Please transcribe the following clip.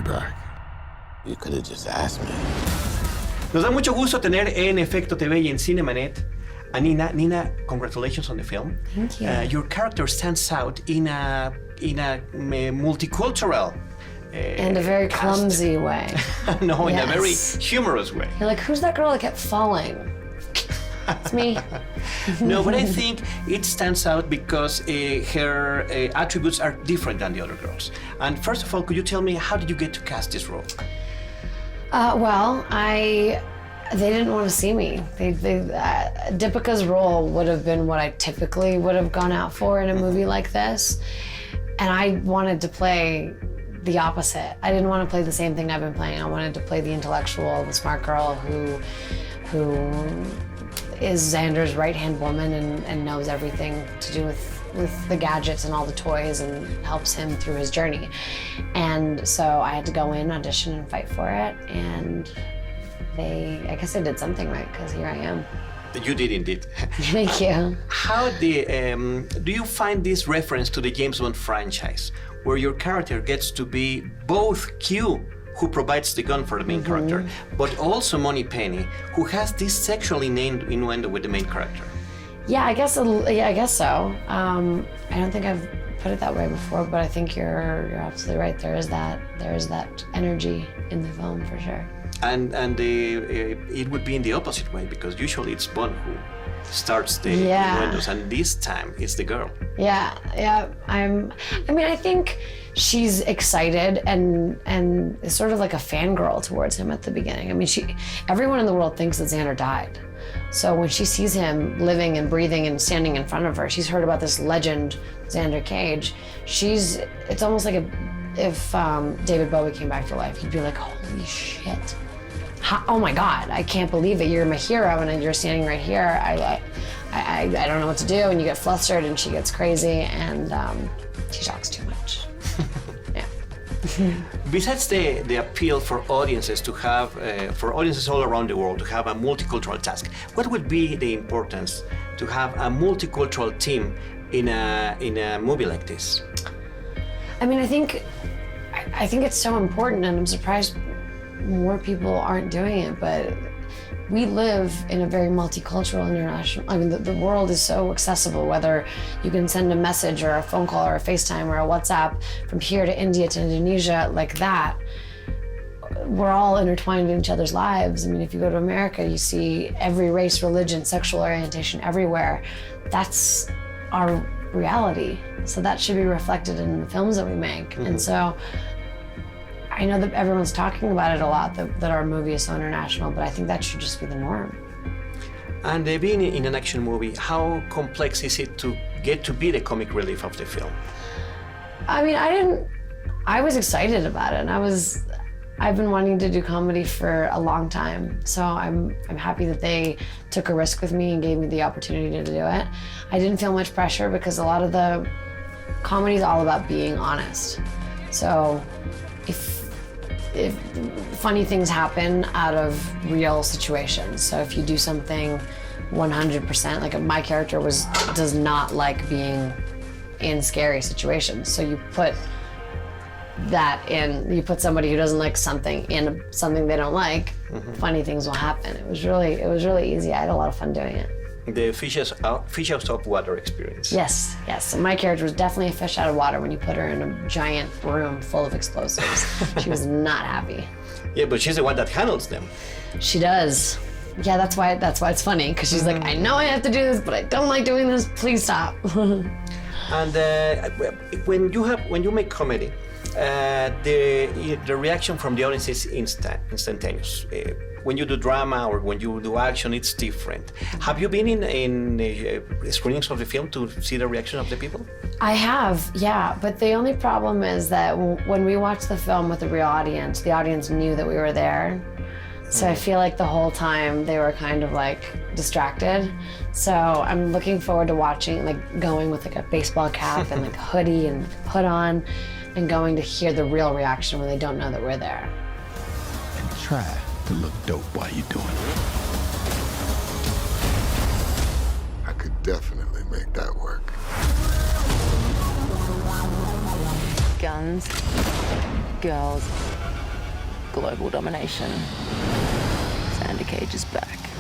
back. You could have just asked me. Nos da mucho gusto tener en Efecto TV y en CinemaNET a Nina. Nina, congratulations on the film. Thank you. Your character stands out in a multicultural in a very cast. clumsy way. No, in a very Yes. humorous way. You're like, who's that girl that kept falling? It's me. No, but I think it stands out because her attributes are different than the other girls. And first of all, could you tell me, how did you get to cast this role? Well, they didn't want to see me. Deepika's role would have been what I typically would have gone out for in a movie like this. And I wanted to play the opposite. I didn't want to play the same thing I've been playing. I wanted to play the intellectual, the smart girl who is Xander's right-hand woman and knows everything to do with the gadgets and all the toys and helps him through his journey. And so I had to go in, audition, and fight for it. And I guess I did something right, because here I am. You did indeed. Thank you. How do you find this reference to the James Bond franchise, where your character gets to be both Q, who provides the gun for the main character, but also Moneypenny, who has this sexually named innuendo with the main character? Yeah, I guess so. I don't think I've put it that way before, but I think you're absolutely right. There is that energy in the film for sure. And it would be in the opposite way, because usually it's Bond who starts the innuendos, and this time it's the girl. Yeah. I think she's excited and is sort of like a fangirl towards him at the beginning. I mean, everyone in the world thinks that Xander died. So when she sees him living and breathing and standing in front of her, she's heard about this legend, Xander Cage. It's almost like if David Bowie came back to life, he'd be like, holy shit. Oh my God, I can't believe it. You're my hero and you're standing right here. I don't know what to do, and you get flustered and she gets crazy and she talks too much. Yeah. Besides the appeal for audiences to have, for audiences all around the world to have a multicultural task, what would be the importance to have a multicultural team in a movie like this? I mean, I think it's so important, and I'm surprised more people aren't doing it, but we live in a very multicultural international, I mean, the world is so accessible, whether you can send a message or a phone call or a FaceTime or a WhatsApp from here to India to Indonesia, like that. We're all intertwined in each other's lives. I mean, if you go to America, you see every race, religion, sexual orientation everywhere. That's our reality. So that should be reflected in the films that we make. And so I know that everyone's talking about it a lot, that our movie is so international, but I think that should just be the norm. And being in an action movie, how complex is it to get to be the comic relief of the film? I mean, I was excited about it, and I've been wanting to do comedy for a long time, so I'm happy that they took a risk with me and gave me the opportunity to do it. I didn't feel much pressure because a lot of the comedy is all about being honest. So if funny things happen out of real situations. So if you do something 100%, like my character does not like being in scary situations. So you put somebody who doesn't like something in something they don't like, funny things will happen. It was really easy. I had a lot of fun doing it. The fish out of water experience. Yes. So my character was definitely a fish out of water when you put her in a giant room full of explosives. She was not happy. Yeah, but she's the one that handles them. She does. Yeah, that's why it's funny, because she's like, I know I have to do this, but I don't like doing this. Please stop. And when you make comedy, the reaction from the audience is instantaneous. When you do drama or when you do action, it's different. Have you been in screenings of the film to see the reaction of the people? I have, yeah, but the only problem is that when we watched the film with the real audience, the audience knew that we were there. So I feel like the whole time they were kind of like distracted. So I'm looking forward to watching, like going with like a baseball cap and like a hoodie and hood on, and going to hear the real reaction when they don't know that we're there. And try to look dope while you're doing it. I could definitely make that work. Guns, girls, global domination. Xander Cage is back.